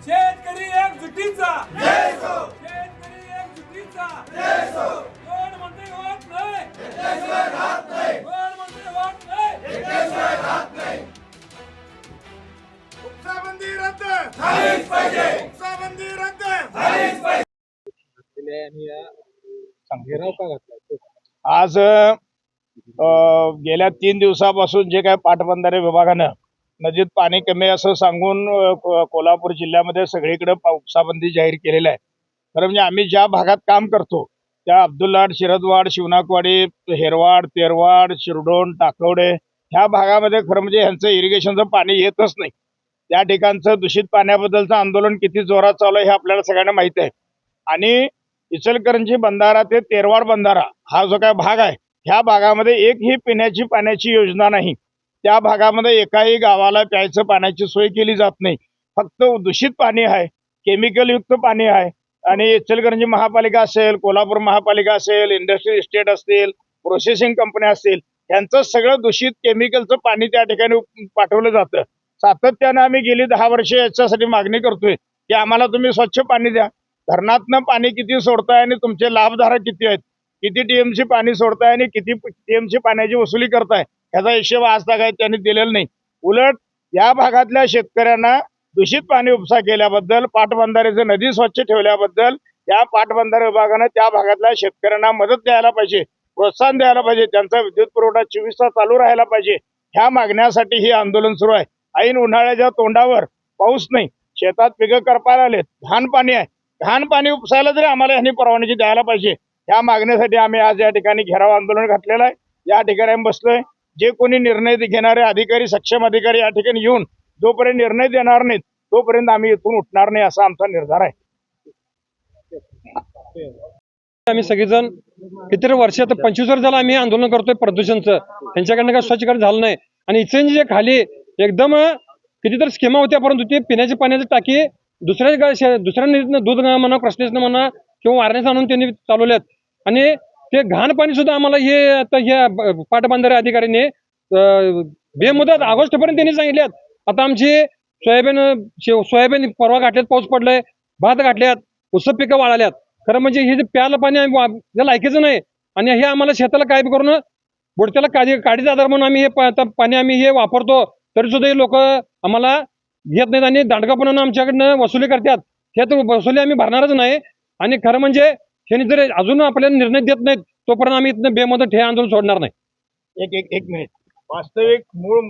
शेतकरी एकजुटीचा शेतकरी एकजुटीचा कोण म्हणते होत नाही कोण म्हणते होत नाही उपसाबंदी रद्द झालीच पाहिजे उपसाबंदी रद्द झालीच पाहिजे। आज गेल्या 3 दिवसापासून जे काय पाटबंधारे विभागानं नदीत पाणी कमी असं सांगून कोल्हापूर जिल्ह्यामध्ये सगळीकडे उपसाबंदी जाहीर केलेलं आहे। खरं म्हणजे आम्ही ज्या भागात काम करतो त्या अब्दुल्लाड, शिरदवाड, शिवनाकवाडी, हेरवाड, तेरवाड, शिरडोण, टाकवडे ह्या भागामध्ये खरं म्हणजे ह्यांचं इरिगेशनचं पाणी येतच नाही। त्या ठिकाणचं दूषित पाण्याबद्दलचं आंदोलन किती जोरात चालू आहे हे आपल्याला सगळ्यांना माहिती आहे। आणि इचलकरंजी बंधारा ते तेरवाड बंधारा हा जो काय भाग आहे ह्या भागामध्ये एकही पिण्याची पाण्याची योजना नाही। त्या भागामध्ये एकाही गावाला प्यायचं पाण्याची सोय केली जात नाही। फक्त दूषित पाणी आहे, केमिकल युक्त पाणी आहे। आणि इचलकरंजी महापालिका असेल, कोल्हापूर महापालिका असेल, इंडस्ट्रियल इस्टेट असतील, प्रोसेसिंग कंपन्या असतील, यांचं सगळं दूषित केमिकलचं पाणी त्या ठिकाणी पाठवलं जातं। सातत्यानं आम्ही गेली 10 वर्ष याच्यासाठी मागणी करतोय की आम्हाला तुम्ही स्वच्छ पाणी द्या। धरणातनं पाणी किती सोडताय आणि तुमचे लाभधारक किती आहेत, किती टीएमसी पाणी सोडताय आणि किती टीएमसी पाण्याची वसुली करताय ह्याचा हिशोब आज तक त्यांनी दिलेला नाही। उलट या भागातल्या शेतकऱ्यांना दूषित पाणी उपसा केल्याबद्दल, पाटबंधारेचं नदी स्वच्छ ठेवल्याबद्दल या पाटबंधारे विभागानं त्या भागातल्या शेतकऱ्यांना मदत द्यायला पाहिजे, प्रोत्साहन द्यायला पाहिजे, त्यांचा विद्युत पुरवठा 24 तास चालू राहायला पाहिजे। ह्या मागण्यासाठी हे आंदोलन सुरू आहे। ऐन उन्हाळ्याच्या तोंडावर पाऊस नाही, शेतात पिकं करपायला आलेत, घाण पाणी आहे, घाण पाणी उपसायला तरी आम्हाला ह्यांनी परवानगी द्यायला पाहिजे। ह्या मागण्यासाठी आम्ही आज या ठिकाणी घेराव आंदोलन घातलेलं आहे। या ठिकाणी आम्ही बसलोय। जे कोणी निर्णय घेणारे अधिकारी, सक्षम अधिकारी या ठिकाणी येऊन जोपर्यंत निर्णय देणार नाहीत तोपर्यंत आम्ही इथून उठणार नाही असा आमचा निर्धार आहे। आम्ही सगळेजण किती वर्ष आता 25 वर्ष झालं आम्ही आंदोलन करतोय प्रदूषणचं। त्यांच्याकडनं काय स्वच्छकरण झालं नाही। आणि इचलकरंजी जे खाली एकदम कितीतरी स्कीमा होत्या, परंतु ते पिण्याच्या पाण्याची टाकी दुसऱ्या नदीतनं दूध म्हणा, कृष्णेशनं म्हणा किंवा वारण्यास आणून त्यांनी चालवल्यात। आणि ते घाण पाणी सुद्धा आम्हाला हे आता ह्या पाटबंधारे अधिकाऱ्यांनी बेमुदत ऑगस्टपर्यंत त्यांनी सांगितल्यात। आता आमची सोयाबीन परवा घातल्यात, पाऊस पडलाय, भात घातल्यात, ऊस पिकं वाळाल्यात। खरं म्हणजे हे जे प्यायला पाणी लायकीचं नाही। आणि हे आम्हाला शेताला काय करून बुडत्याला काडीचा आधार म्हणून आम्ही हे पाणी आम्ही हे वापरतो, तरी सुद्धा हे लोक आम्हाला घेत नाहीत आणि दांडगापणानं आमच्याकडनं वसुली करतात। हे तर वसुली आम्ही भरणारच नाही। आणि खरं म्हणजे त्यांनी जर अजून आपल्याला निर्णय देत नाहीत तोपर्यंत आम्ही इथनं बेमुदत हे आंदोलन सोडणार नाही। एक मिनिट, वास्तविक मूळ